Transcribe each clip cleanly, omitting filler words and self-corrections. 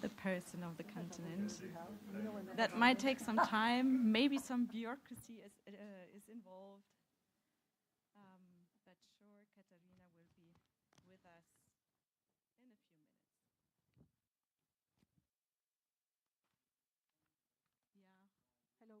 The person of the continent. That might take some time. Maybe some bureaucracy is involved. But sure, Katarina will be with us in a few minutes. Yeah. Hello. Hello.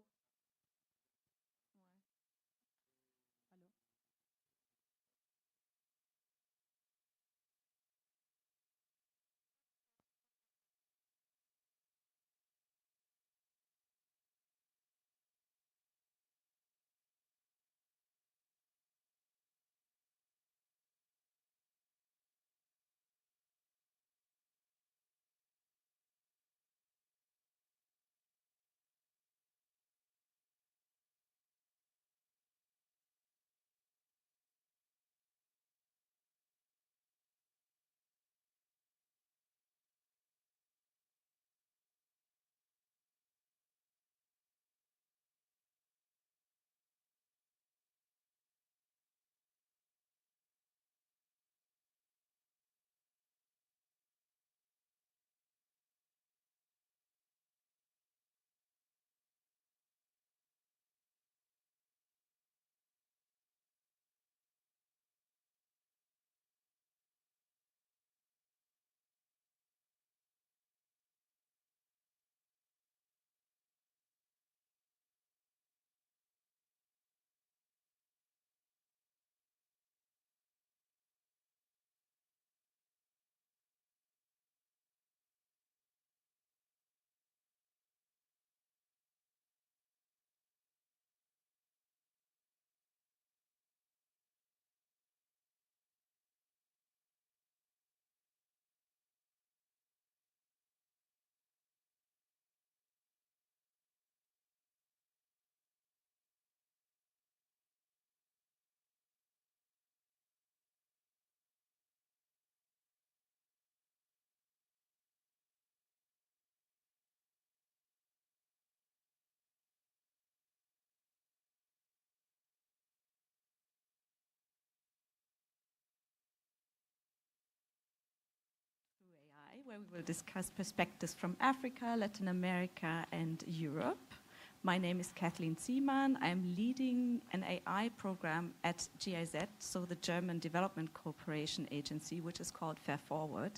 Where we will discuss perspectives from Africa, Latin America, and Europe. My name is Kathleen Ziemann. I'm leading an AI program at GIZ, so the German Development Cooperation Agency, which is called Fair Forward.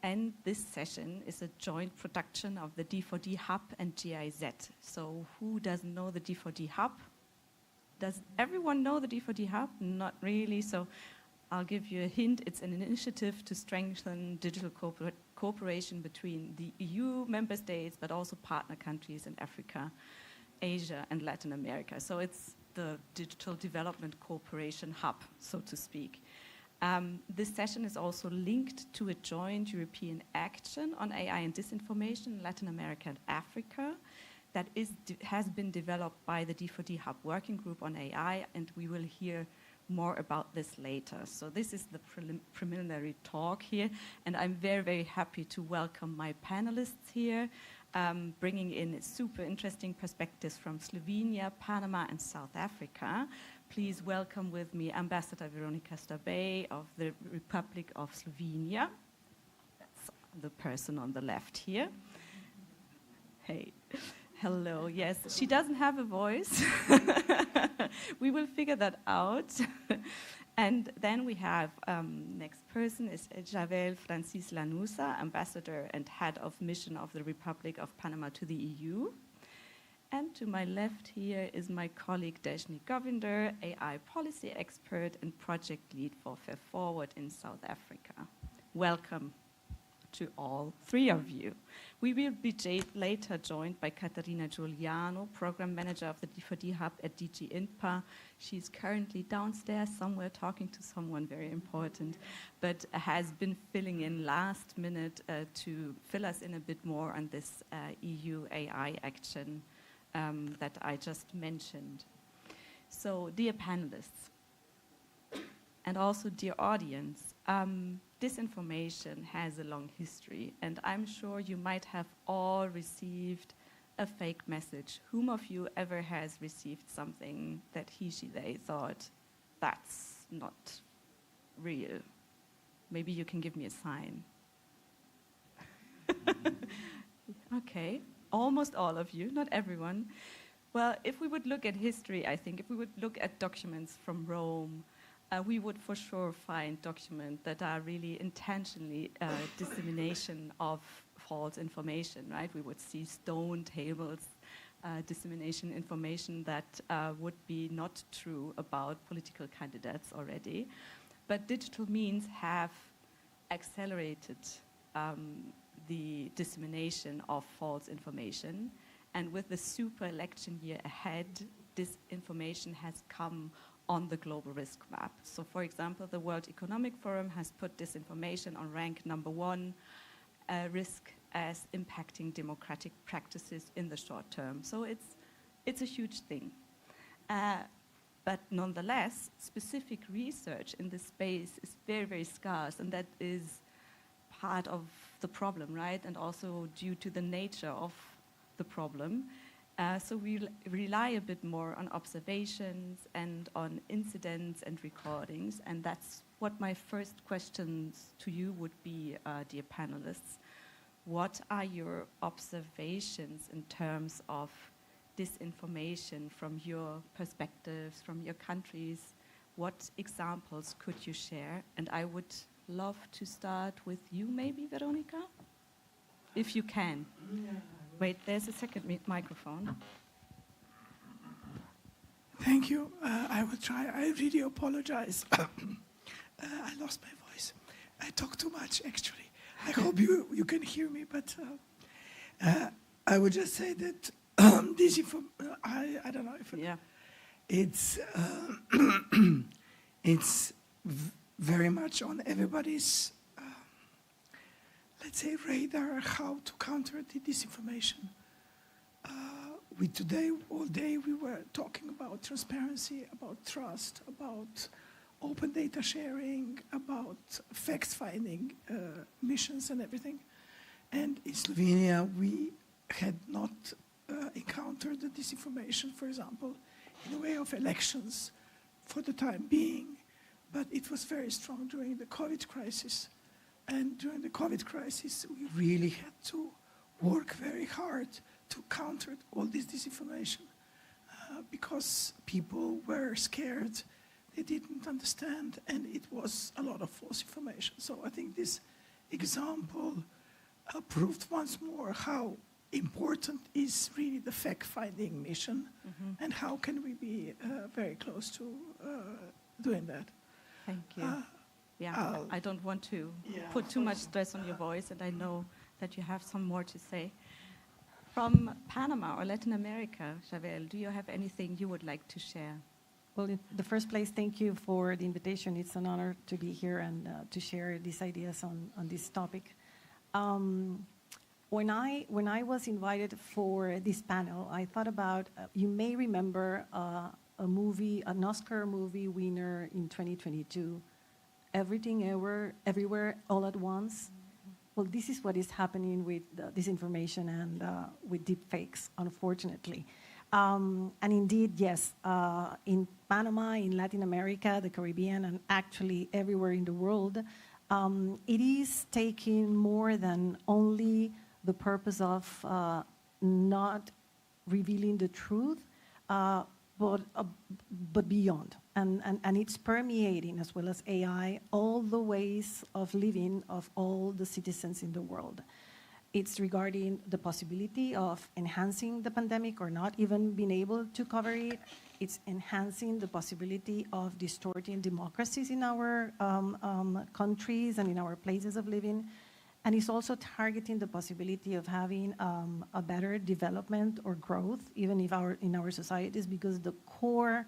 And this session is a joint production of the D4D Hub and GIZ. So who doesn't know the D4D Hub? Does everyone know the D4D Hub? Not really. So I'll give you a hint. It's an initiative to strengthen digital cooperation between the EU member states, but also partner countries in Africa, Asia, and Latin America. So it's the digital development cooperation hub, so to speak. This session is also linked to a joint European action on AI and disinformation in Latin America and Africa that has been developed by the D4D Hub Working Group on AI, and we will hear more about this later. So this is the preliminary talk here, and I'm very, very happy to welcome my panelists here, bringing in super interesting perspectives from Slovenia, Panama, and South Africa. Please welcome with me Ambassador Veronika Stabej of the Republic of Slovenia. That's the person on the left here. Hey. Hello, yes, she doesn't have a voice. We will figure that out. And then we have, next person is Javel Francis Lanusa, Ambassador and Head of Mission of the Republic of Panama to the EU. And to my left here is my colleague Dejni Govinder, AI policy expert and project lead for Fair Forward in South Africa. Welcome to all three of you. We will be later joined by Caterina Giuliano, Program Manager of the D4D Hub at DG INPA. She's currently downstairs somewhere talking to someone very important, but has been filling in last minute to fill us in a bit more on this EU AI action that I just mentioned. So, dear panelists, and also dear audience, disinformation has a long history, and I'm sure you might have all received a fake message. Whom of you ever has received something that he, she, they thought, that's not real? Maybe you can give me a sign. Okay, almost all of you, not everyone. Well, if we would look at history, I think, if we would look at documents from Rome, we would for sure find documents that are really intentionally dissemination of false information, right? We would see stone tables, dissemination information that would be not true about political candidates already. But digital means have accelerated the dissemination of false information. And with the super election year ahead, disinformation has come on the global risk map. So for example, the World Economic Forum has put disinformation on rank #1, risk as impacting democratic practices in the short term. So it's a huge thing. But nonetheless, specific research in this space is very, very scarce, and that is part of the problem, right? And also due to the nature of the problem. So we rely a bit more on observations and on incidents and recordings, and that's what my first questions to you would be, dear panelists. What are your observations in terms of disinformation from your perspectives, from your countries? What examples could you share? And I would love to start with you, maybe, Veronica, if you can. Wait, there's a second microphone. Thank you. I will try. I really apologize. I lost my voice. I talk too much, actually. I hope you can hear me, but I would just say that I don't know if it's very much on everybody's let's say radar how to counter the disinformation. All day we were talking about transparency, about trust, about open data sharing, about facts-finding missions and everything. And in Slovenia, we had not encountered the disinformation, for example, in the way of elections for the time being, but it was very strong during the COVID crisis. And during the COVID crisis, we really had to work very hard to counter all this disinformation because people were scared, they didn't understand, and it was a lot of false information. So I think this example proved once more how important is really the fact-finding mission, and how can we be very close to doing that. Thank you. I don't want to put too much stress on your voice, and I know that you have some more to say. From Panama or Latin America, Javel, do you have anything you would like to share? Well, in the first place, thank you for the invitation. It's an honor to be here and to share these ideas on this topic. When I was invited for this panel, I thought about, you may remember a movie, an Oscar movie winner in 2022, Everything, Everywhere, All at Once. Well, this is what is happening with disinformation and with deepfakes, unfortunately. And indeed, yes, in Panama, in Latin America, the Caribbean, and actually everywhere in the world, it is taking more than only the purpose of not revealing the truth, but beyond. And it's permeating, as well as AI, all the ways of living of all the citizens in the world. It's regarding the possibility of enhancing the pandemic or not even being able to cover it. It's enhancing the possibility of distorting democracies in our countries and in our places of living. And it's also targeting the possibility of having a better development or growth, even if in our societies, because the core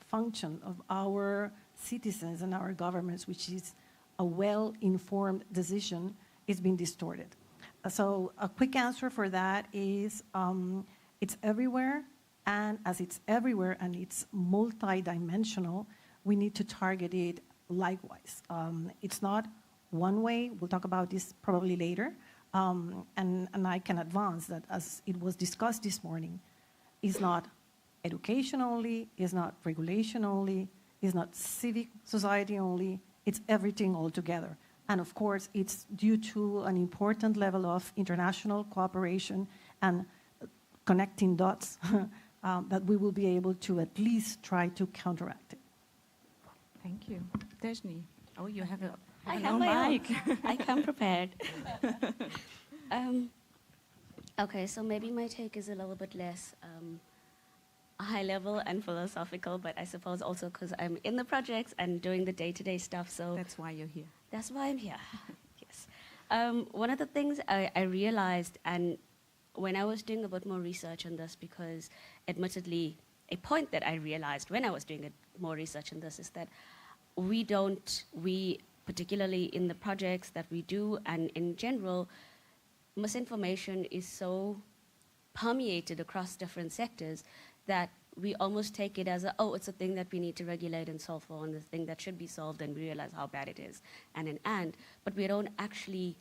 function of our citizens and our governments, which is a well-informed decision, is being distorted. So a quick answer for that is it's everywhere, and as it's everywhere and it's multidimensional, we need to target it likewise. It's not one way. We'll talk about this probably later. And I can advance that, as it was discussed this morning, is not education only, is not regulation only, is not civic society only, It's everything all together. And of course, it's due to an important level of international cooperation and connecting dots that we will be able to at least try to counteract it. Thank you. Dejni. Oh, you have a I no have my mic. own. I come prepared. Okay, so maybe my take is a little bit less high level and philosophical, but I suppose also because I'm in the projects and doing the day-to-day stuff, so That's why you're here. that's why I'm here. Yes. One of the things I realized, and when I was doing a bit more research on this, because admittedly, a point that I realized when I was doing more research on this is that we particularly in the projects that we do and in general, misinformation is so permeated across different sectors that we almost take it as it's a thing that we need to regulate and solve for, and the thing that should be solved, and we realize how bad it is, but we don't actually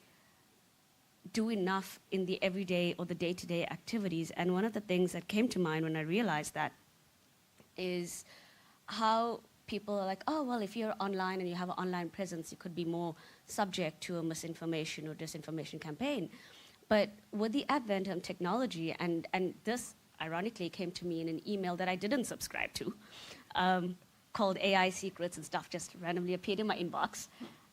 do enough in the everyday or the day-to-day activities. And one of the things that came to mind when I realized that is how people are like, oh, well, if you're online and you have an online presence, you could be more subject to a misinformation or disinformation campaign. But with the advent of technology, and this ironically came to me in an email that I didn't subscribe to, called AI Secrets and stuff, just randomly appeared in my inbox.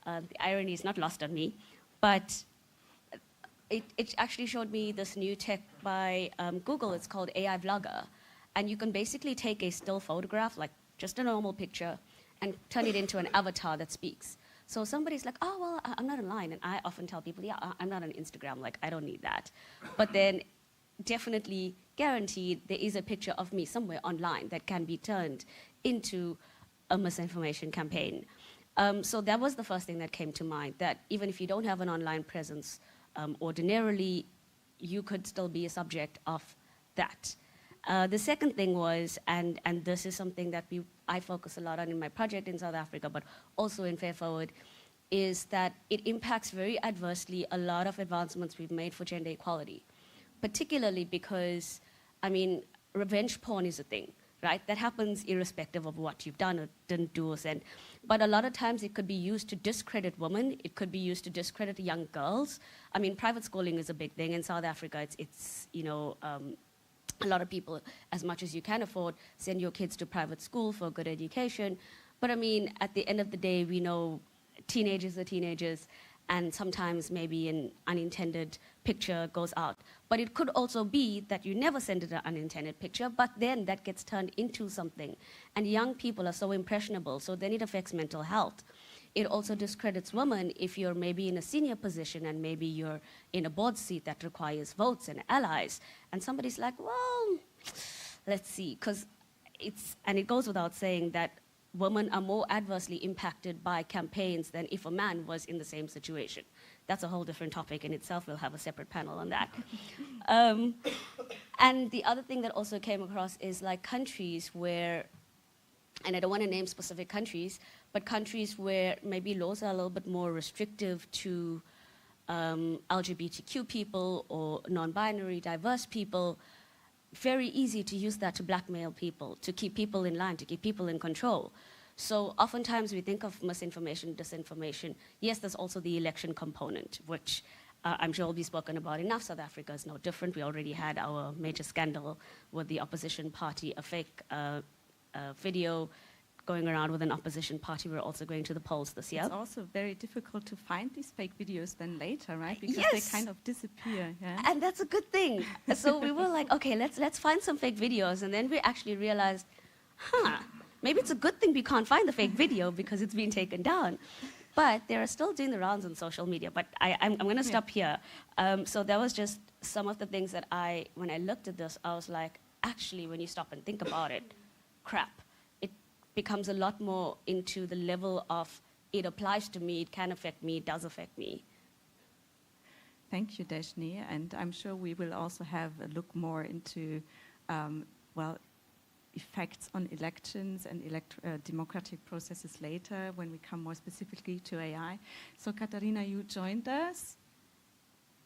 The irony is not lost on me. But it actually showed me this new tech by Google. It's called AI Vlogger. And you can basically take a still photograph, like just a normal picture, and turn it into an avatar that speaks. So somebody's like, oh, well, I'm not online. And I often tell people, yeah, I'm not on Instagram. Like, I don't need that. But then definitely guaranteed there is a picture of me somewhere online that can be turned into a misinformation campaign. So that was the first thing that came to mind, that even if you don't have an online presence, ordinarily, you could still be a subject of that. The second thing was, and this is something that I focus a lot on in my project in South Africa, but also in Fair Forward, is that it impacts very adversely a lot of advancements we've made for gender equality, particularly because, I mean, revenge porn is a thing, right? That happens irrespective of what you've done or didn't do or said. But a lot of times it could be used to discredit women. It could be used to discredit young girls. I mean, private schooling is a big thing. In South Africa, it's a lot of people, as much as you can afford, send your kids to private school for a good education. But I mean, at the end of the day, we know teenagers are teenagers, and sometimes maybe an unintended picture goes out. But it could also be that you never send it an unintended picture, but then that gets turned into something. And young people are so impressionable, so then it affects mental health. It also discredits women if you're maybe in a senior position and maybe you're in a board seat that requires votes and allies. And somebody's like, well, let's see. And it goes without saying that women are more adversely impacted by campaigns than if a man was in the same situation. That's a whole different topic in itself. We'll have a separate panel on that. And the other thing that also came across is like countries where, and I don't want to name specific countries, but countries where maybe laws are a little bit more restrictive to LGBTQ people or non-binary, diverse people, very easy to use that to blackmail people, to keep people in line, to keep people in control. So oftentimes we think of misinformation, disinformation. Yes, there's also the election component, which I'm sure will be spoken about enough. South Africa is no different. We already had our major scandal with the opposition party, a fake video going around with an opposition party. We're also going to the polls this year. It's also very difficult to find these fake videos then later, right? Because yes. they kind of disappear. Yeah? And that's a good thing. So we were like, okay, let's find some fake videos. And then we actually realized, maybe it's a good thing we can't find the fake video because it's been taken down. But they're still doing the rounds on social media. But I'm going to stop here. So that was just some of the things that when I looked at this, I was like, actually, when you stop and think about it, crap. It becomes a lot more into the level of it applies to me, it can affect me, it does affect me. Thank you, Dejni. And I'm sure we will also have a look more into, effects on elections and democratic processes later when we come more specifically to AI. So Katharina, you joined us.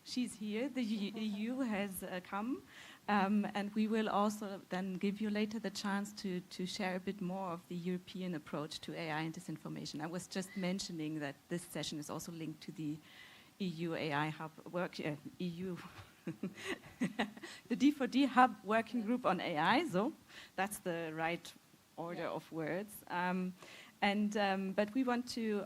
She's here. The EU has come. And we will also then give you later the chance to share a bit more of the European approach to AI and disinformation. I was just mentioning that this session is also linked to the EU AI Hub EU, the D4D Hub working group on AI. So that's the right order of words. But we want to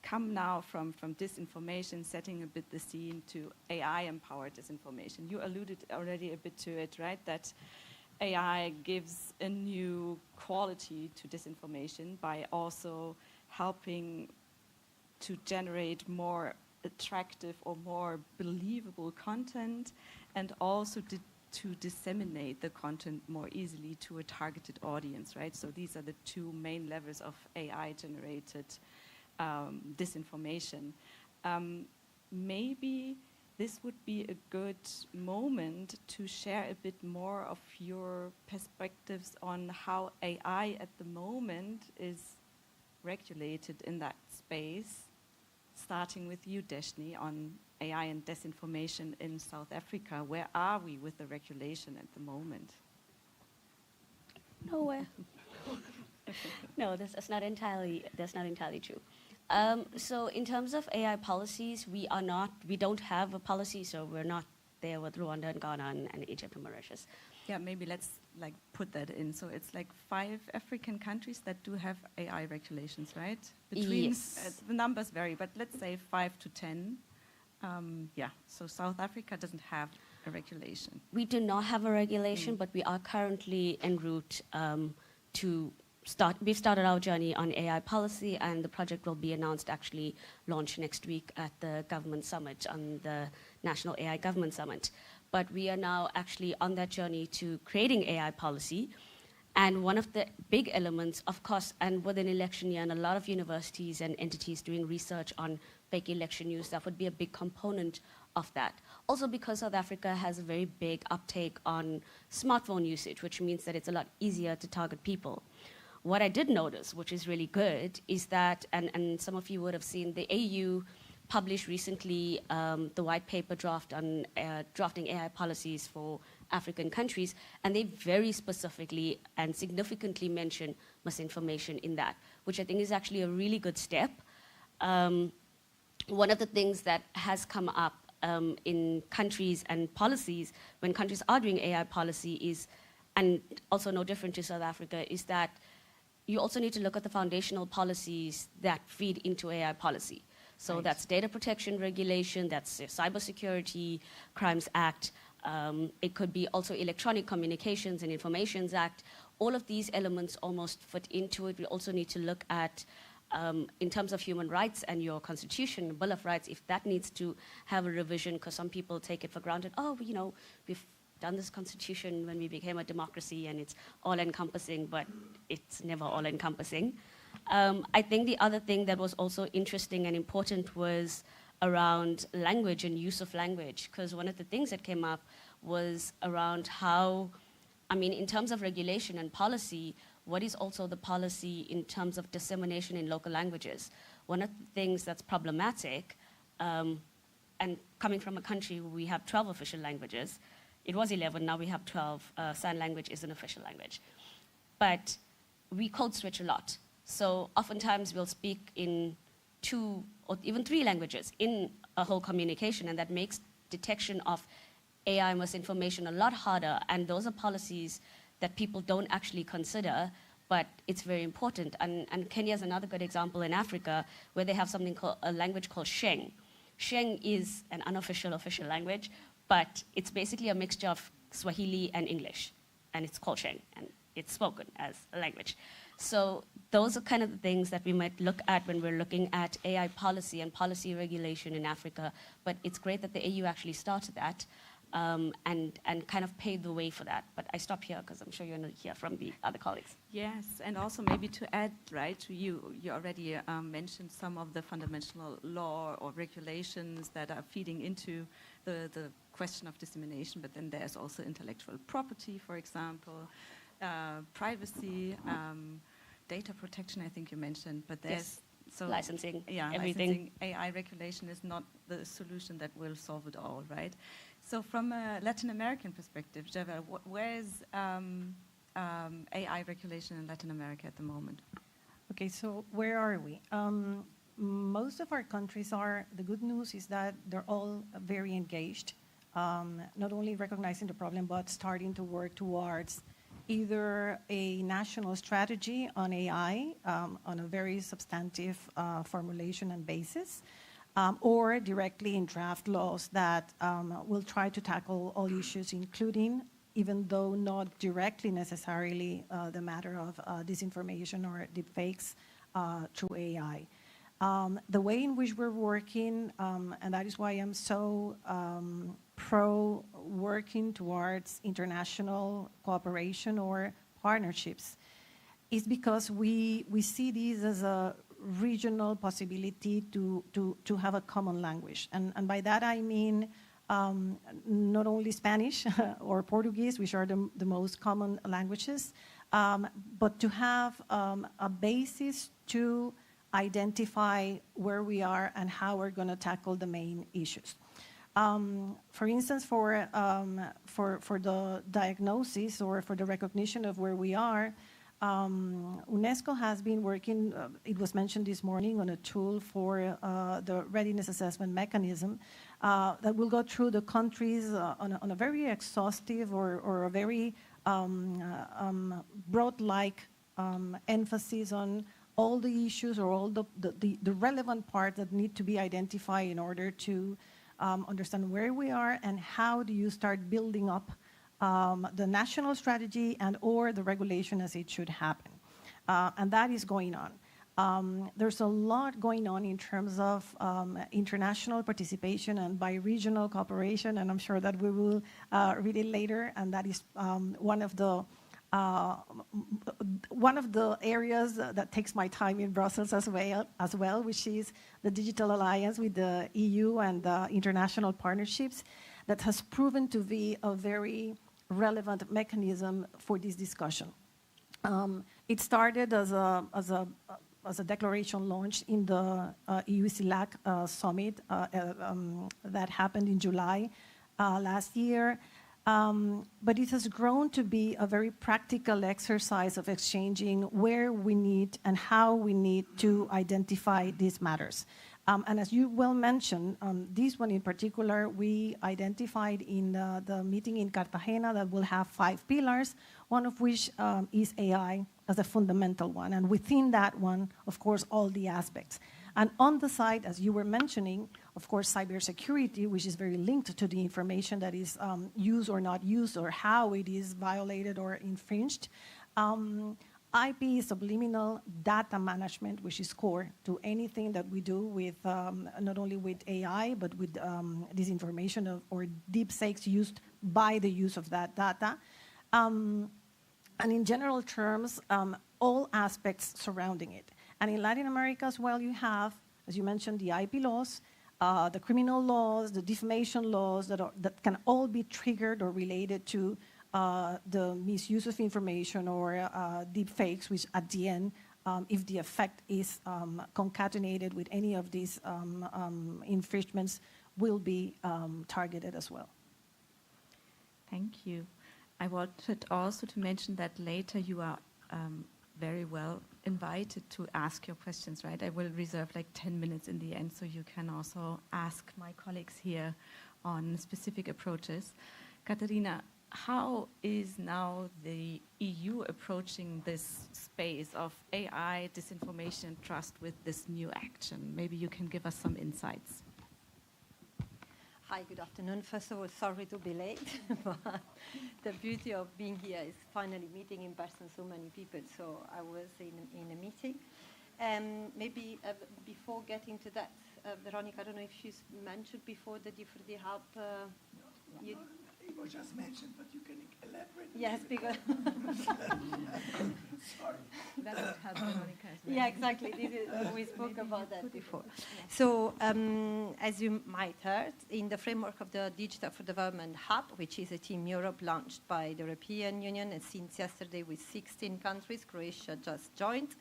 come now from disinformation, setting a bit the scene, to AI-empowered disinformation. You alluded already a bit to it, right? That AI gives a new quality to disinformation by also helping to generate more attractive or more believable content, and also to disseminate the content more easily to a targeted audience, right? So these are the two main levels of AI-generated disinformation. Maybe this would be a good moment to share a bit more of your perspectives on how AI at the moment is regulated in that space, starting with you, Deshni, on AI and disinformation in South Africa. Where are we with the regulation at the moment? Nowhere. No, that's not entirely true. So in terms of AI policies, we don't have a policy, so we're not there with Rwanda and Ghana and Egypt and Mauritius. Yeah, maybe let's put that in. So it's 5 African countries that do have AI regulations, right? Yes. The numbers vary, but let's say 5 to 10. So South Africa doesn't have a regulation. We do not have a regulation, but we are currently en route we've started our journey on AI policy, and the project will be launched next week at the government summit, on the National AI Government Summit. But we are now actually on that journey to creating AI policy. And one of the big elements, of course, and with an election year and a lot of universities and entities doing research on fake election news, that would be a big component of that. Also because South Africa has a very big uptake on smartphone usage, which means that it's a lot easier to target people. What I did notice, which is really good, is that, and some of you would have seen, the AU published recently the white paper draft on drafting AI policies for African countries, and they very specifically and significantly mention misinformation in that, which I think is actually a really good step. One of the things that has come up in countries and policies, when countries are doing AI policy, is, and also no different to South Africa, is that you also need to look at the foundational policies that feed into AI policy. So right. That's data protection regulation, that's Cybersecurity Crimes Act, it could be also Electronic Communications and Informations Act. All of these elements almost fit into it. We also need to look at, in terms of human rights and your constitution, Bill of Rights, if that needs to have a revision, because some people take it for granted. We've done this constitution when we became a democracy and it's all-encompassing, but it's never all-encompassing. I think the other thing that was also interesting and important was around language and use of language, because one of the things that came up was around how, in terms of regulation and policy, what is also the policy in terms of dissemination in local languages? One of the things that's problematic, and coming from a country where we have 12 official languages, it was 11, now we have 12. Sign language is an official language. But we code switch a lot. So oftentimes we'll speak in 2 or even 3 languages in a whole communication, and that makes detection of AI misinformation a lot harder. And those are policies that people don't actually consider, but it's very important. And Kenya is another good example in Africa, where they have a language called Sheng. Sheng is an unofficial official language, but it's basically a mixture of Swahili and English, and it's called Sheng, and it's spoken as a language. So those are kind of the things that we might look at when we're looking at AI policy and policy regulation in Africa. But it's great that the AU actually started that and kind of paved the way for that. But I stop here because I'm sure you're going to hear from the other colleagues. Yes, and also maybe to add, right, you already mentioned some of the fundamental law or regulations that are feeding into the question of dissemination, but then there's also intellectual property, for example, privacy, data protection, I think you mentioned, but there's licensing, everything. Licensing, AI regulation is not the solution that will solve it all, right? So from a Latin American perspective, Javel, where is AI regulation in Latin America at the moment? Okay, so where are we? Most of our countries are, the good news is that they're all very engaged, not only recognizing the problem, but starting to work towards either a national strategy on AI on a very substantive formulation and basis, or directly in draft laws that will try to tackle all issues, including, even though not directly necessarily the matter of disinformation or deepfakes through AI. The way in which we're working, and that is why I'm so pro working towards international cooperation or partnerships, is because we see these as a regional possibility to have a common language. And by that I mean not only Spanish or Portuguese, which are the most common languages, but to have a basis to identify where we are and how we're going to tackle the main issues. For instance, for the diagnosis or for the recognition of where we are, UNESCO has been working, it was mentioned this morning, on a tool for the readiness assessment mechanism that will go through the countries on a very exhaustive or a very broad-like emphasis on all the issues or all the relevant parts that need to be identified in order to understand where we are and how do you start building up the national strategy and or the regulation as it should happen. And that is going on. There's a lot going on in terms of international participation and bi-regional cooperation, and I'm sure that we will read it later, and that is one of the areas that takes my time in Brussels as well, which is the digital alliance with the EU and the international partnerships that has proven to be a very relevant mechanism for this discussion. It started as a declaration launch in the EU-CELAC summit that happened in July last year. But it has grown to be a very practical exercise of exchanging where we need and how we need to identify these matters. And as you well mentioned, this one in particular, we identified in the meeting in Cartagena that will have 5 pillars, one of which is AI as a fundamental one. And within that one, of course, all the aspects. And on the side, as you were mentioning, of course, cybersecurity, which is very linked to the information that is used or not used or how it is violated or infringed. IP, subliminal data management, which is core to anything that we do with not only with AI, but with disinformation or deep fakes used by the use of that data. And in general terms, all aspects surrounding it. And in Latin America as well, you have, as you mentioned, the IP laws, the criminal laws, the defamation laws that can all be triggered or related to the misuse of information or deep fakes, which at the end, if the effect is concatenated with any of these infringements, will be targeted as well. Thank you. I wanted also to mention that later you are very well invited to ask your questions, right? I will reserve like 10 minutes in the end, so you can also ask my colleagues here on specific approaches. Katharina, how is now the EU approaching this space of AI, disinformation, and trust with this new action? Maybe you can give us some insights. Hi, good afternoon. First of all, sorry to be late, but the beauty of being here is finally meeting in person so many people. So I was in a meeting. Maybe before getting to that, Veronica, I don't know if she's mentioned before the D4D Hub. It was just mentioned, but you can elaborate. Yes, because Sorry. That would help, Veronica, Yeah, exactly. We spoke about that before. So, as you might heard, in the framework of the Digital for Development Hub, which is a Team Europe launched by the European Union, and since yesterday with 16 countries, Croatia just joined,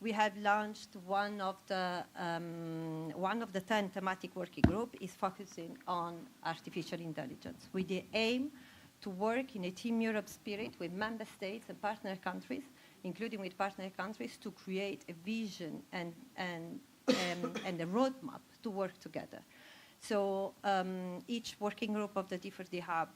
we have launched one of the 10 thematic working group is focusing on artificial intelligence with the aim to work in a Team Europe spirit with member states and partner countries, including with partner countries, to create a vision and a roadmap to work together. So each working group of the D4D Hub,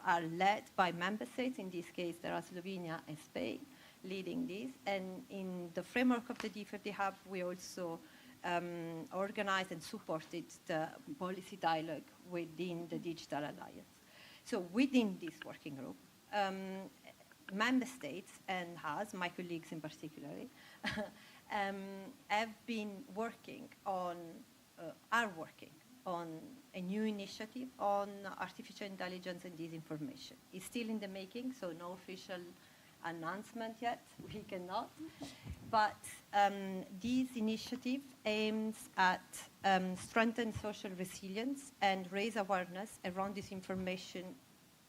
are led by member states. In this case, there are Slovenia and Spain leading this. And in the framework of the D4D Hub, we also organized and supported the policy dialogue within the Digital Alliance. So within this working group, member states and us, my colleagues in particular, have been working on, are working on a new initiative on artificial intelligence and disinformation. It's still in the making, so no official announcement yet. We cannot. But this initiative aims at strengthen social resilience and raise awareness around disinformation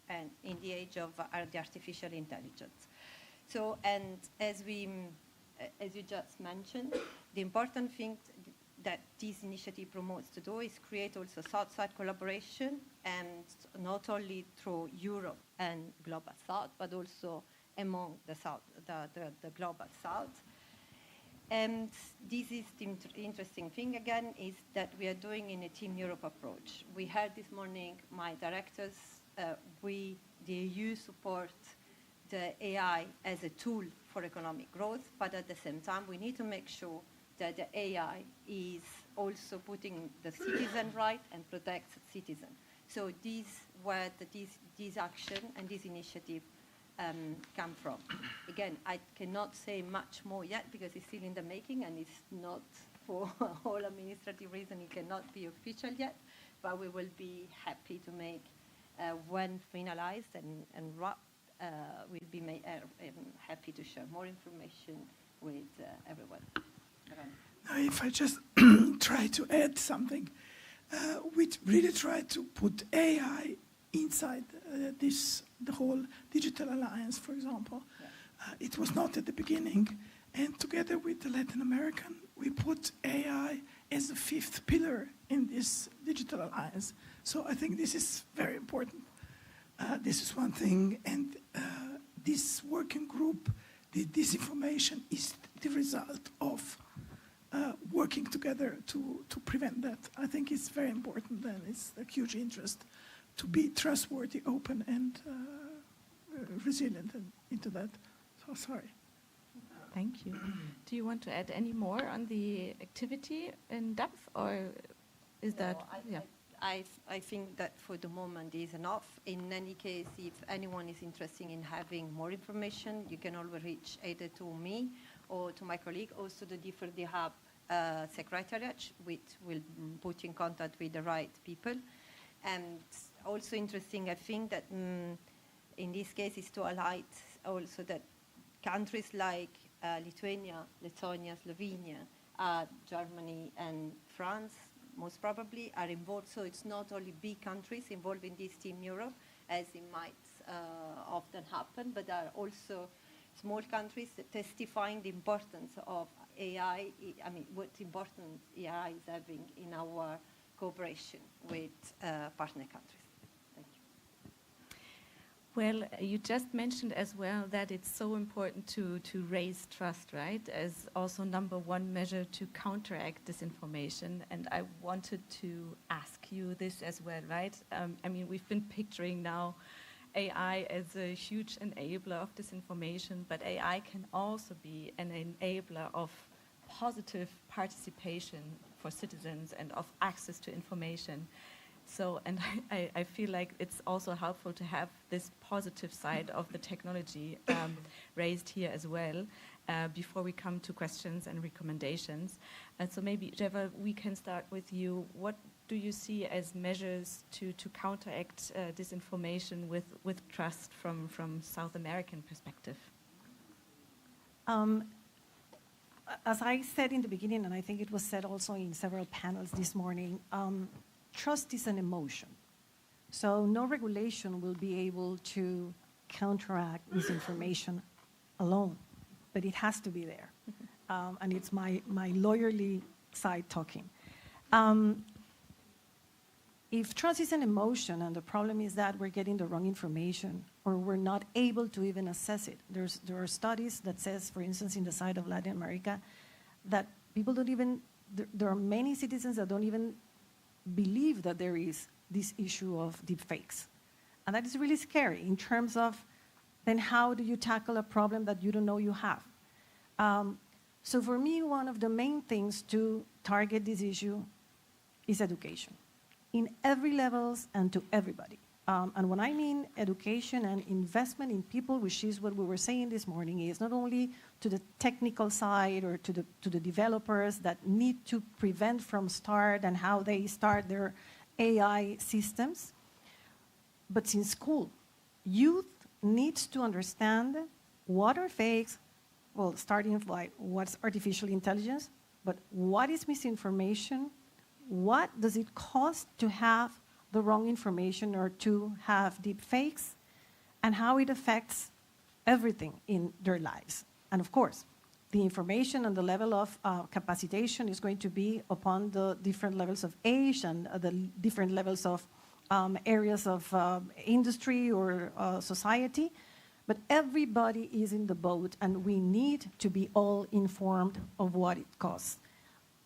and in the age of the artificial intelligence. So, and as you just mentioned, the important thing that this initiative promotes to do is create also South-South collaboration, and not only through Europe and Global South, but also among the South, the Global South. And this is the interesting thing again, is that we are doing in a Team Europe approach. We heard this morning my directors, the EU support the AI as a tool for economic growth, but at the same time, we need to make sure that the AI is also putting the citizen right and protects citizens. So this where this action and this initiative come from. Again, I cannot say much more yet because it's still in the making and it's not, for all administrative reasons, it cannot be official yet, but we will be happy to make, when finalized and wrapped, we'll be happy to share more information with everyone. If I just try to add something, we really try to put AI inside the whole Digital Alliance, for example. Yeah. It was not at the beginning, and together with the Latin American, we put AI as the 5th pillar in this Digital Alliance. So I think this is very important. This is one thing, and this working group, the disinformation, is the result of working together to prevent that. I think it's very important, and it's a huge interest to be trustworthy, open, and resilient into that. So sorry. Thank you. Do you want to add any more on the activity in depth, or is that? Yeah. I think that for the moment is enough. In any case, if anyone is interested in having more information, you can always reach either to me or to my colleague, also the D4D Hub Secretariat, which will put you in contact with the right people. And also interesting, I think that in this case is to highlight also that countries like Lithuania, Lithuania, Slovenia, Germany and France most probably are involved. So it's not only big countries involved in this Team Europe, as it might often happen, but there are also small countries testifying the importance of AI, I mean, what importance AI is having in our cooperation with partner countries. Thank you. Well, you just mentioned as well that it's so important to raise trust, right, as also #1 measure to counteract disinformation. And I wanted to ask you this as well, right? I mean, we've been picturing now AI as a huge enabler of disinformation, but AI can also be an enabler of positive participation for citizens and of access to information. So, and I feel like it's also helpful to have this positive side of the technology raised here as well before we come to questions and recommendations. And so maybe, Jeva, we can start with you. What do you see as measures to counteract disinformation with trust from South American perspective? as I said in the beginning, and I think it was said also in several panels this morning, trust is an emotion. So no regulation will be able to counteract misinformation alone, but it has to be there. And it's my lawyerly side talking. If trust is an emotion, and the problem is that we're getting the wrong information, or we're not able to even assess it. There are studies that says, for instance, in the side of Latin America, that people don't even, there are many citizens that don't even believe that there is this issue of deepfakes. And that is really scary in terms of then how do you tackle a problem that you don't know you have? So for me, one of the main things to target this issue is education, in every levels and to everybody. And when I mean education and investment in people, which is what we were saying this morning, is not only to the technical side or to the developers that need to prevent from start and how they start their AI systems, but since school, youth needs to understand what are fakes, well, starting like what's artificial intelligence, but what is misinformation, what does it cost to have the wrong information or to have deep fakes, and how it affects everything in their lives. And of course, the information and the level of capacitation is going to be upon the different levels of age and the different levels of areas of industry or society. But everybody is in the boat, and we need to be all informed of what it costs.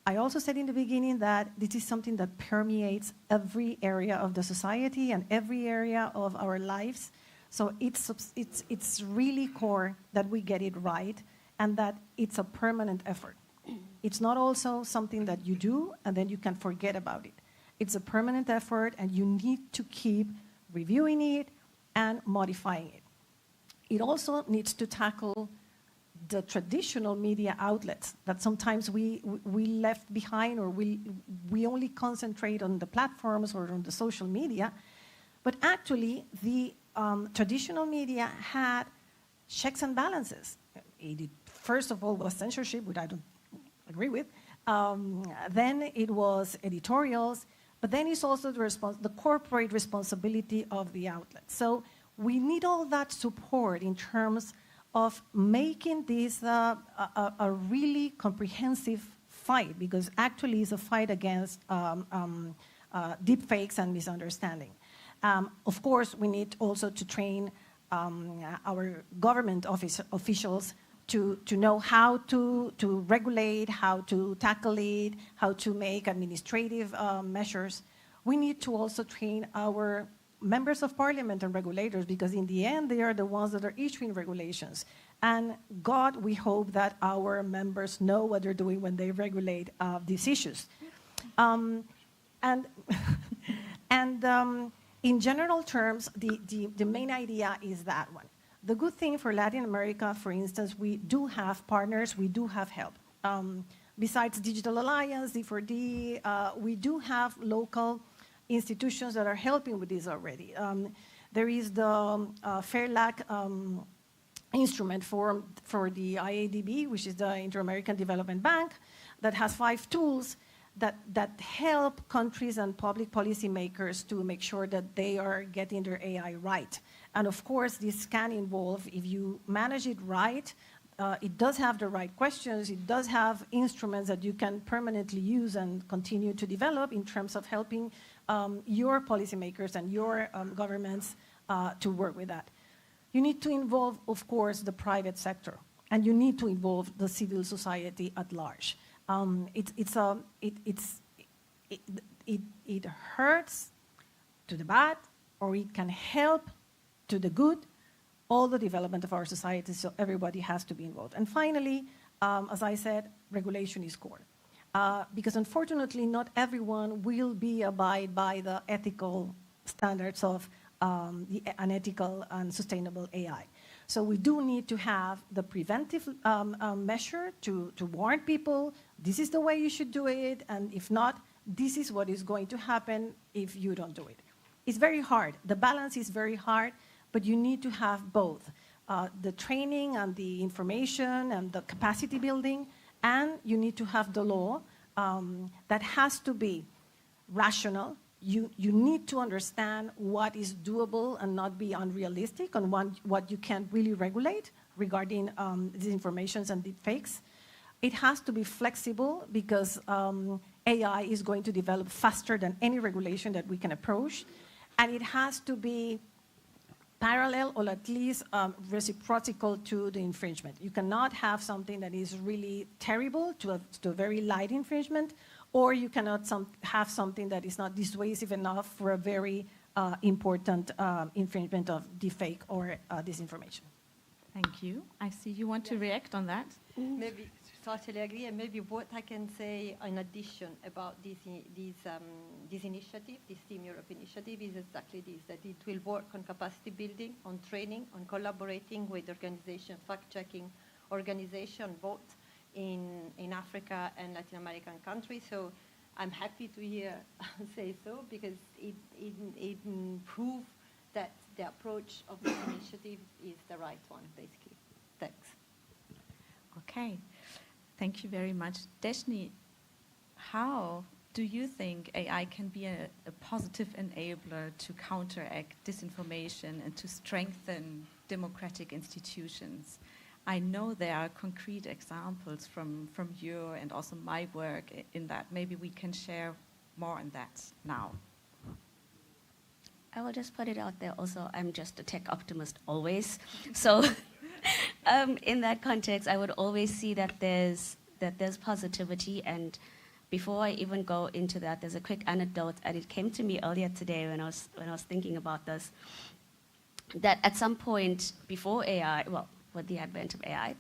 I also said in the beginning that this is something that permeates every area of the society and every area of our lives. So it's really core that we get it right and that it's a permanent effort. It's not also something that you do and then you can forget about it. It's a permanent effort, and you need to keep reviewing it and modifying it. It also needs to tackle the traditional media outlets that sometimes we left behind, or we only concentrate on the platforms or on the social media. But actually, the traditional media had checks and balances. First of all, was censorship, which I don't agree with. Then it was editorials. But then it's also the corporate responsibility of the outlets. So we need all that support in terms of making this a really comprehensive fight, because actually it's a fight against deepfakes and misunderstanding. Of course, we need also to train our government officials to know how to regulate, how to tackle it, how to make administrative measures. We need to also train our members of parliament and regulators, because in the end, they are the ones that are issuing regulations. And God, we hope that our members know what they're doing when they regulate these issues. In general terms, the main idea is that one. The good thing for Latin America, for instance, we do have partners, we do have help. Besides Digital Alliance, D4D, we do have local institutions that are helping with this already. There is the FAIRLAC instrument for the IADB, which is the Inter-American Development Bank, that has 5 tools that help countries and public policy makers to make sure that they are getting their AI right. And of course, this can involve, if you manage it right, it does have the right questions, it does have instruments that you can permanently use and continue to develop in terms of helping your policymakers and your governments to work with that. You need to involve, of course, the private sector, and you need to involve the civil society at large. It hurts to the bad, or it can help to the good, all the development of our society, so everybody has to be involved. And finally, as I said, regulation is core. Because unfortunately, not everyone will abide by the ethical standards of an ethical and sustainable AI. So we do need to have the preventive measure to warn people, this is the way you should do it, and if not, this is what is going to happen if you don't do it. It's very hard. The balance is very hard, but you need to have both the training and the information and the capacity building, and you need to have the law that has to be rational. You need to understand what is doable and not be unrealistic on what you can really regulate regarding disinformations and deepfakes. It has to be flexible because AI is going to develop faster than any regulation that we can approach. And it has to be parallel or at least reciprocal to the infringement. You cannot have something that is really terrible to a very light infringement, or you cannot have something that is not dissuasive enough for a very important infringement of deepfake or disinformation. Thank you. I see you want to react on that. Maybe totally agree, and maybe what I can say in addition about this initiative, this Team Europe initiative, is exactly this, that it will work on capacity building, on training, on collaborating with organization, fact-checking organization, both in Africa and Latin American countries. So I'm happy to hear say so, because it proves that the approach of this initiative is the right one, basically. Thanks. Okay. Thank you very much. Deshni, how do you think AI can be a positive enabler to counteract disinformation and to strengthen democratic institutions? I know there are concrete examples from your and also my work in that. Maybe we can share more on that now. I will just put it out there also, I'm just a tech optimist always. So in that context, I would always see that there's positivity. And before I even go into that, there's a quick anecdote, and it came to me earlier today when I was thinking about this, that at some point before AI, well, with the advent of AI,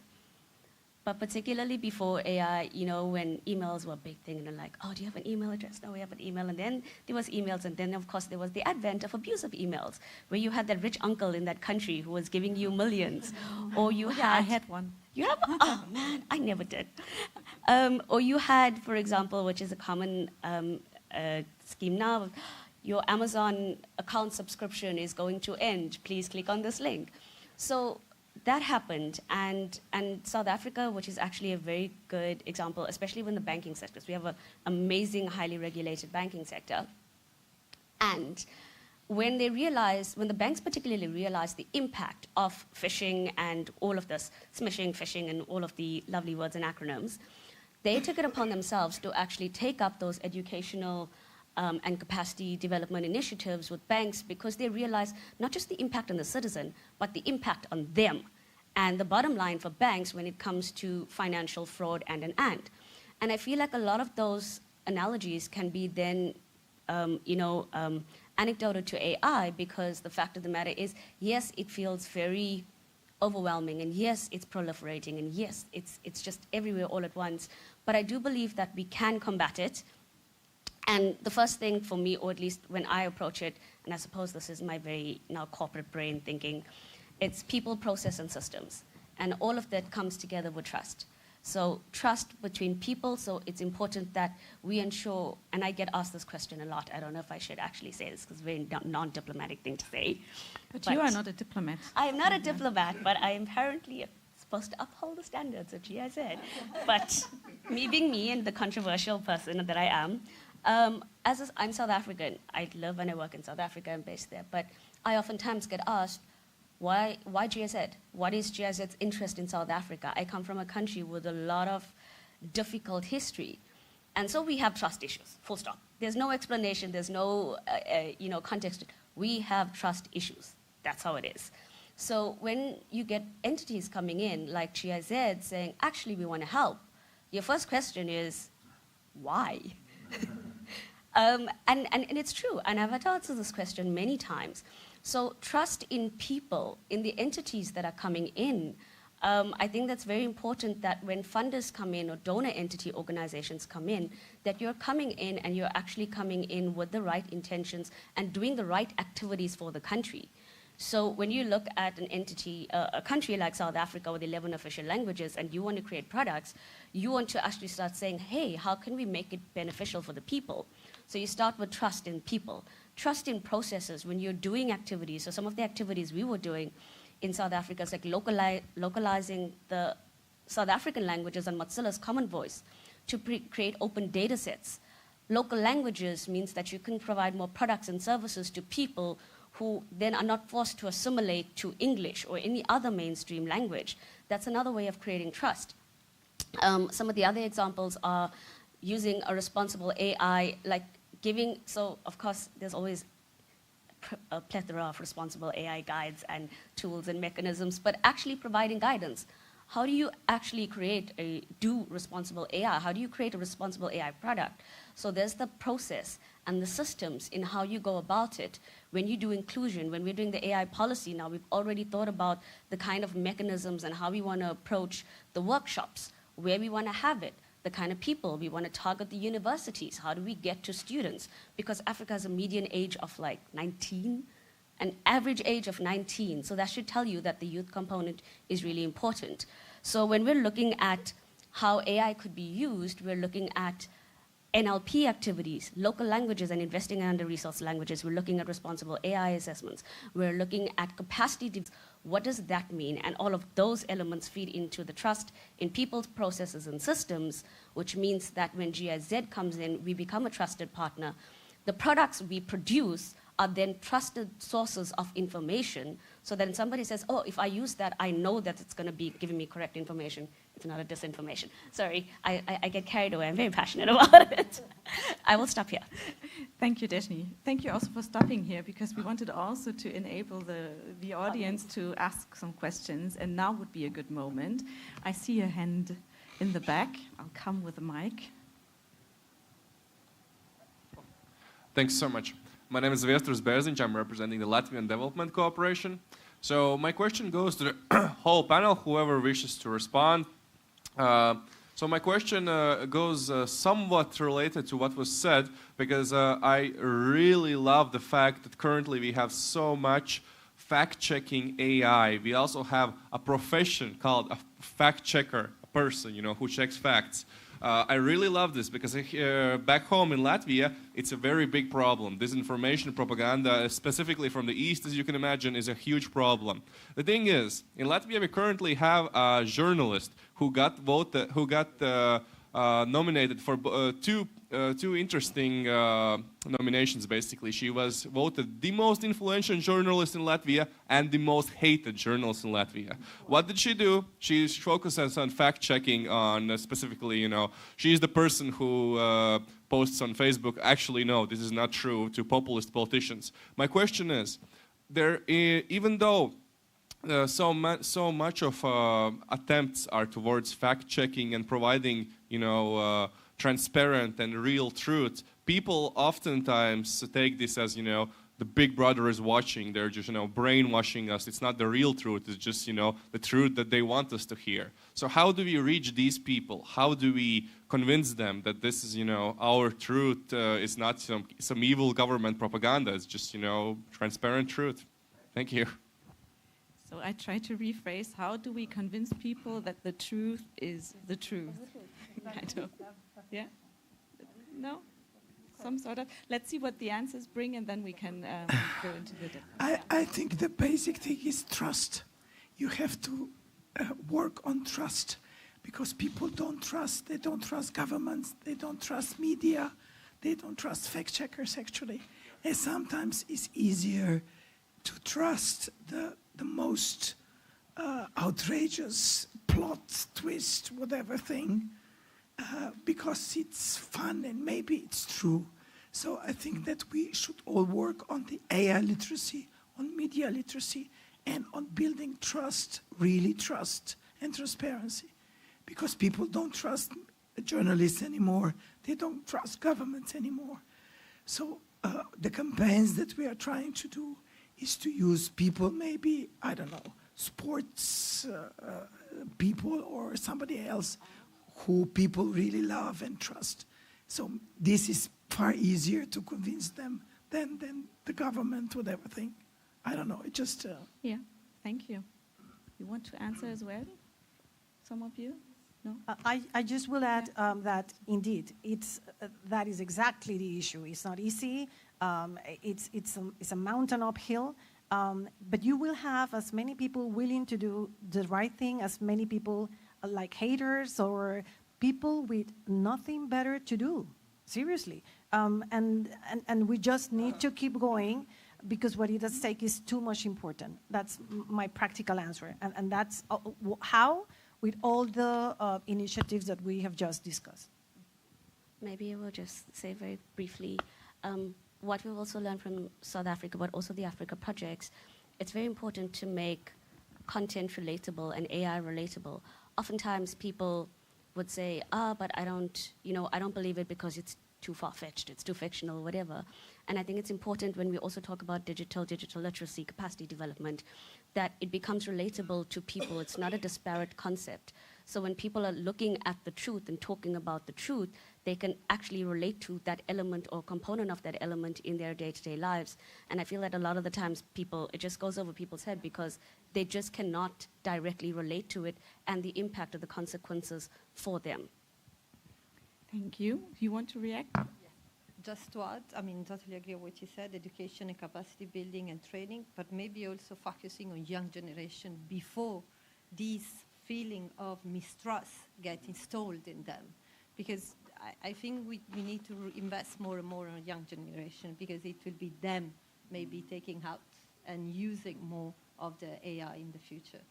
but particularly before AI, you know, when emails were a big thing, and they're like, oh, do you have an email address? No, we have an email. And then there was emails, and then, of course, there was the advent of abusive emails, where you had that rich uncle in that country who was giving you millions. Or you had... I had one. You have? Oh, man, I never did. Or you had, for example, which is a common scheme now, your Amazon account subscription is going to end. Please click on this link. So that happened, and South Africa, which is actually a very good example, especially when the banking sectors. We have an amazing, highly regulated banking sector. And when the banks particularly realized the impact of phishing and all of this, smishing, phishing, and all of the lovely words and acronyms, they took it upon themselves to actually take up those educational and capacity development initiatives with banks, because they realize not just the impact on the citizen, but the impact on them and the bottom line for banks when it comes to financial fraud and an and. And I feel like a lot of those analogies can be then, anecdotal to AI, because the fact of the matter is, yes, it feels very overwhelming, and yes, it's proliferating, and yes, it's just everywhere all at once. But I do believe that we can combat it. And the first thing for me, or at least when I approach it, and I suppose this is my very now corporate brain thinking, it's people, process, and systems. And all of that comes together with trust. So trust between people, so it's important that we ensure, and I get asked this question a lot, I don't know if I should actually say this, because it's a very non-diplomatic thing to say. But you are not a diplomat. I am not a diplomat, but I am apparently supposed to uphold the standards of GIZ. But me being me and the controversial person that I am, I'm South African. I live and I work in South Africa. I'm based there. But I oftentimes get asked, why GIZ? What is GIZ's interest in South Africa? I come from a country with a lot of difficult history. And so we have trust issues, full stop. There's no explanation. There's no context. We have trust issues. That's how it is. So when you get entities coming in, like GIZ, saying, actually, we want to help, your first question is, why? And it's true, and I've had to answer this question many times. So trust in people, in the entities that are coming in, I think that's very important, that when funders come in or donor entity organizations come in, that you're coming in and you're actually coming in with the right intentions and doing the right activities for the country. So when you look at an entity, a country like South Africa with 11 official languages, and you want to create products, you want to actually start saying, hey, how can we make it beneficial for the people? So you start with trust in people, trust in processes when you're doing activities. So some of the activities we were doing in South Africa is like localizing the South African languages on Mozilla's Common Voice to create open data sets. Local languages means that you can provide more products and services to people who then are not forced to assimilate to English or any other mainstream language. That's another way of creating trust. Some of the other examples are using a responsible AI, like giving, so of course there's always a plethora of responsible AI guides and tools and mechanisms, but actually providing guidance. How do you actually do responsible AI? How do you create a responsible AI product? So there's the process and the systems in how you go about it. When you do inclusion, when we're doing the AI policy now, we've already thought about the kind of mechanisms and how we want to approach the workshops, where we want to have it, the kind of people we want to target, the universities. How do we get to students? Because Africa has a median age of like 19, an average age of 19. So that should tell you that the youth component is really important. So when we're looking at how AI could be used, we're looking at NLP activities, local languages, and investing in under-resourced languages. We're looking at responsible AI assessments. We're looking at capacity. What does that mean? And all of those elements feed into the trust in people's processes and systems, which means that when GIZ comes in, we become a trusted partner. The products we produce are then trusted sources of information, so that when somebody says, oh, if I use that, I know that it's going to be giving me correct information. It's not a disinformation. Sorry, I get carried away. I'm very passionate about it. I will stop here. Thank you, Deshni. Thank you also for stopping here, because we wanted also to enable the audience to ask some questions, and now would be a good moment. I see a hand in the back. I'll come with a mic. Thanks so much. My name is Viesturs Bērziņš. I'm representing the Latvian Development Cooperation. So my question goes to the whole panel, whoever wishes to respond. So my question goes somewhat related to what was said, because I really love the fact that currently we have so much fact-checking AI. We also have a profession called a fact-checker, a person, who checks facts. I really love this because back home in Latvia, it's a very big problem. Disinformation, propaganda, specifically from the East, as you can imagine, is a huge problem. The thing is, in Latvia, we currently have a journalist who got nominated for two interesting nominations, basically. She was voted the most influential journalist in Latvia and the most hated journalist in Latvia. What did she do? She focuses on fact-checking on specifically, she's the person who posts on Facebook, actually, no, this is not true, to populist politicians. My question is, even though so much of attempts are towards fact-checking and providing, transparent and real truth, people oftentimes take this as, the big brother is watching. They're just, brainwashing us. It's not the real truth. It's just, the truth that they want us to hear. So how do we reach these people? How do we convince them that this is, our truth is not some evil government propaganda? It's just, transparent truth. Thank you. So I try to rephrase, how do we convince people that the truth is the truth? Kind of. Yeah? No? Some sort of. Let's see what the answers bring, and then we can go into the depth. I think the basic thing is trust. You have to work on trust, because people don't trust. They don't trust governments. They don't trust media. They don't trust fact checkers, actually. And sometimes it's easier to trust the most outrageous plot, twist, whatever thing, because it's fun and maybe it's true. So I think that we should all work on the AI literacy, on media literacy, and on building trust, really trust and transparency. Because people don't trust journalists anymore. They don't trust governments anymore. So the campaigns that we are trying to do is to use people, maybe, I don't know, sports people or somebody else who people really love and trust. So this is far easier to convince them than the government would ever think. I don't know, it just... Yeah, thank you. You want to answer as well? Some of you? No? I just will add that indeed, that is exactly the issue. It's not easy. It's a mountain uphill. But you will have as many people willing to do the right thing as many people like haters or people with nothing better to do. Seriously. And we just need to keep going because what is at stake is too much important. That's my practical answer. And that's how, with all the initiatives that we have just discussed. Maybe I will just say very briefly, what we've also learned from South Africa, but also the Africa projects, it's very important to make content relatable and AI relatable. Oftentimes people would say, but I don't believe it because it's too far-fetched, it's too fictional, whatever. And I think it's important when we also talk about digital literacy, capacity development, that it becomes relatable to people. It's not a disparate concept. So when people are looking at the truth and talking about the truth, they can actually relate to that element or component of that element in their day-to-day lives. And I feel that a lot of the times it just goes over people's head because they just cannot directly relate to it and the impact of the consequences for them. Thank you. You want to react? Just to add, I mean, totally agree with what you said, education and capacity building and training, but maybe also focusing on young generation before this feeling of mistrust get installed in them. Because I think we need to invest more and more on young generation because it will be them maybe taking out and using more of the AI in the future.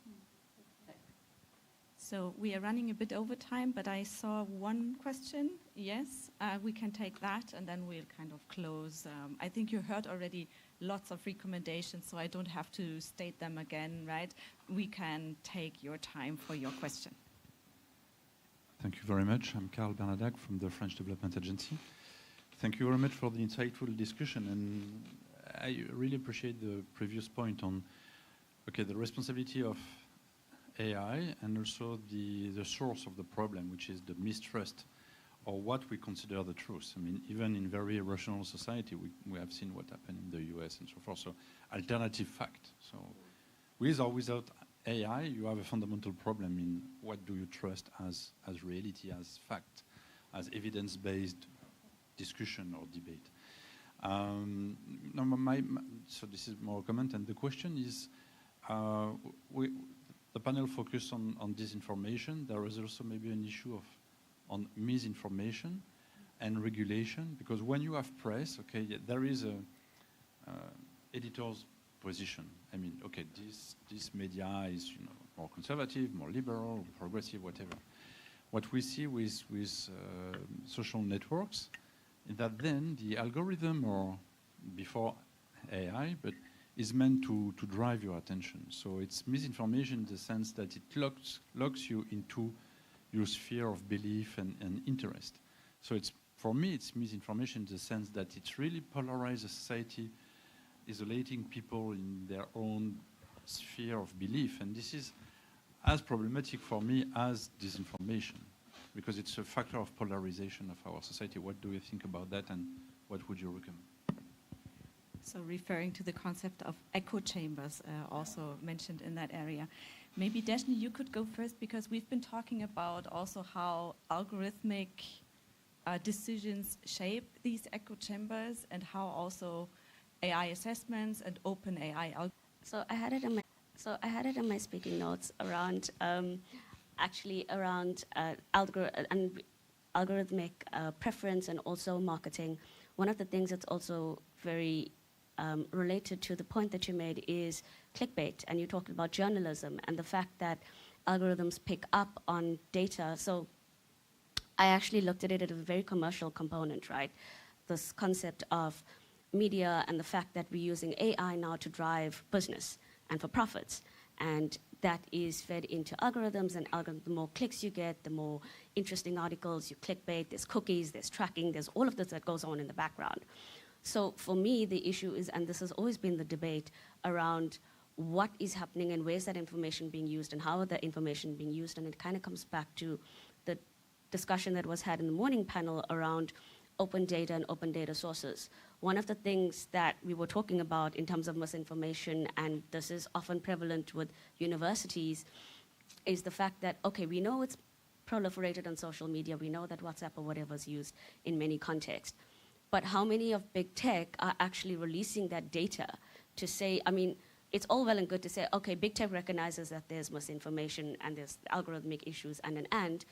So we are running a bit over time, but I saw one question. Yes, we can take that, and then we'll kind of close. I think you heard already lots of recommendations, so I don't have to state them again, right? We can take your time for your question. Thank you very much. I'm Karl Bernadac from the French Development Agency. Thank you very much for the insightful discussion, and I really appreciate the previous point on, the responsibility of AI and also the source of the problem, which is the mistrust or what we consider the truth. I mean, even in very rational society, we have seen what happened in the US and so forth. So alternative fact. So with or without AI, you have a fundamental problem in what do you trust as reality, as fact, as evidence-based discussion or debate. So this is more a comment, and the question is, the panel focused on disinformation. There is also maybe an issue on misinformation and regulation, because when you have press, there is a editor's position. I mean, this media is more conservative, more liberal, progressive, whatever. What we see with social networks is that then the algorithm, or before AI, but is meant to drive your attention. So it's misinformation in the sense that it locks you into your sphere of belief and interest. So for me, it's misinformation in the sense that it really polarizes society, isolating people in their own sphere of belief. And this is as problematic for me as disinformation, because it's a factor of polarization of our society. What do you think about that, and what would you recommend? So referring to the concept of echo chambers, also mentioned in that area. Maybe Deshni, you could go first, because we've been talking about also how algorithmic decisions shape these echo chambers, and how also AI assessments and open AI. So I had it in my speaking notes around algorithmic preference and also marketing. One of the things that's also very related to the point that you made is clickbait, and you talked about journalism and the fact that algorithms pick up on data. So I actually looked at it as a very commercial component, right? This concept of media and the fact that we're using AI now to drive business and for profits. And that is fed into algorithms, and the more clicks you get, the more interesting articles, you clickbait, there's cookies, there's tracking, there's all of this that goes on in the background. So for me, the issue is, and this has always been the debate around what is happening and where's that information being used and how that information being used, and it kind of comes back to the discussion that was had in the morning panel around open data and open data sources. One of the things that we were talking about in terms of misinformation, and this is often prevalent with universities, is the fact that, we know it's proliferated on social media, we know that WhatsApp or whatever is used in many contexts, but how many of big tech are actually releasing that data to say, it's all well and good to say, okay, big tech recognizes that there's misinformation and there's algorithmic issues and,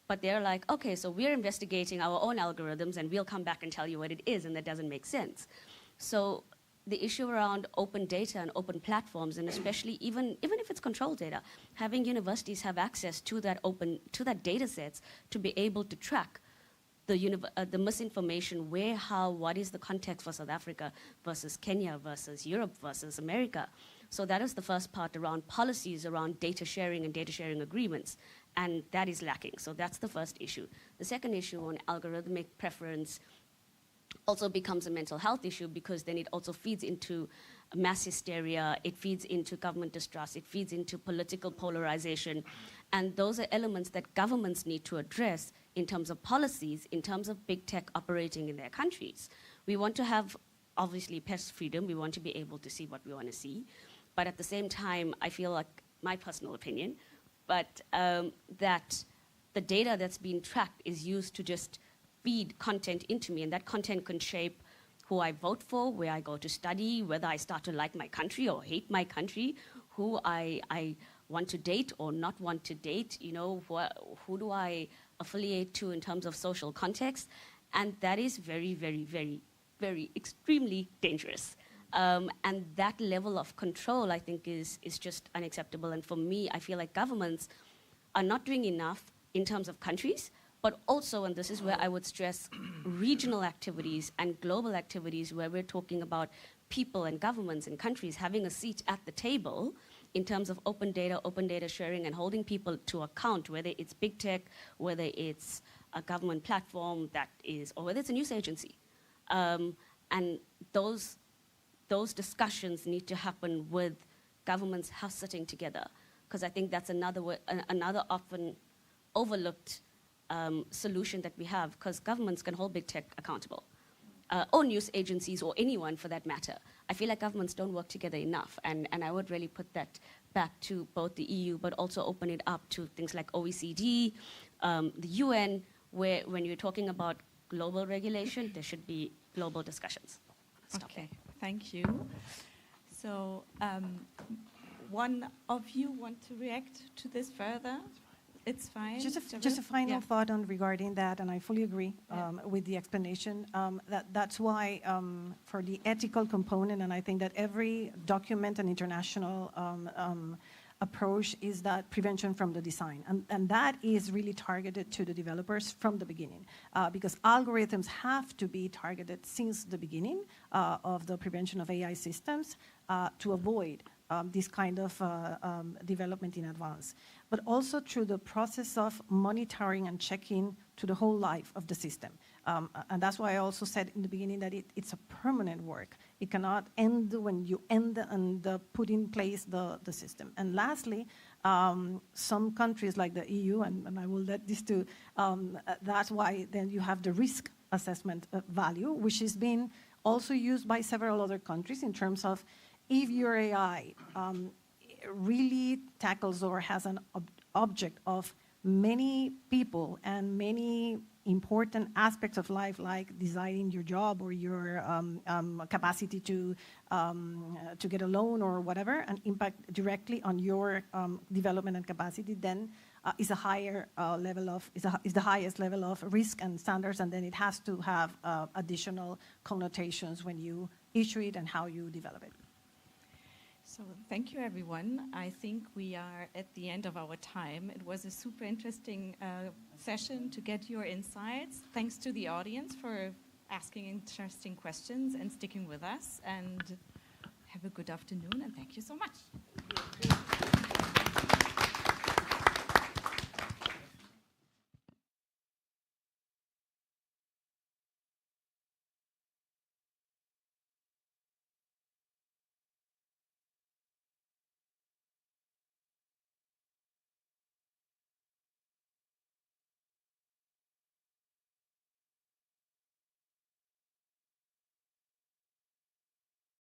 but they're like, okay, so we're investigating our own algorithms and we'll come back and tell you what it is, and that doesn't make sense. So the issue around open data and open platforms, and especially even if it's controlled data, having universities have access to that data sets to be able to track the misinformation, where, how, what is the context for South Africa versus Kenya versus Europe versus America. So that is the first part around policies around data sharing and data sharing agreements, and that is lacking. So that's the first issue. The second issue on algorithmic preference also becomes a mental health issue, because then it also feeds into mass hysteria, it feeds into government distrust, it feeds into political polarization, and those are elements that governments need to address in terms of policies, in terms of big tech operating in their countries. We want to have, obviously, press freedom, we want to be able to see what we want to see, but at the same time, I feel like, my personal opinion, but that the data that's being tracked is used to just feed content into me, and that content can shape who I vote for, where I go to study, whether I start to like my country or hate my country, who I want to date or not want to date, you know, who do I affiliate to in terms of social context, and that is very, very, very, very extremely dangerous. And that level of control, I think, is just unacceptable. And for me, I feel like governments are not doing enough in terms of countries, but also, and this is where I would stress, regional activities and global activities, where we're talking about people and governments and countries having a seat at the table in terms of open data sharing, and holding people to account, whether it's big tech, whether it's a government platform that is, or whether it's a news agency. And those discussions need to happen with governments sitting together, because I think that's another often overlooked solution that we have, because governments can hold big tech accountable, or news agencies, or anyone for that matter. I feel like governments don't work together enough, and I would really put that back to both the EU, but also open it up to things like OECD, the UN, where when you're talking about global regulation, there should be global discussions. Okay, thank you. So one of you want to react to this further? It's fine. Just a final thought on regarding that, and I fully agree with the explanation. That's why for the ethical component, and I think that every document and international approach is that prevention from the design. And that is really targeted to the developers from the beginning, because algorithms have to be targeted since the beginning of the prevention of AI systems to avoid this kind of development in advance, but also through the process of monitoring and checking to the whole life of the system. And that's why I also said in the beginning that it's a permanent work. It cannot end when you end and put in place the system. And lastly, some countries like the EU, and I will let this to, that's why then you have the risk assessment value, which is being also used by several other countries in terms of if your AI really tackles or has an object of many people and many important aspects of life, like designing your job or your capacity to get a loan or whatever, and impact directly on your development and capacity, then is a higher level of is the highest level of risk and standards, and then it has to have additional connotations when you issue it and how you develop it. So thank you, everyone. I think we are at the end of our time. It was a super interesting session to get your insights. Thanks to the audience for asking interesting questions and sticking with us. And have a good afternoon, and thank you so much.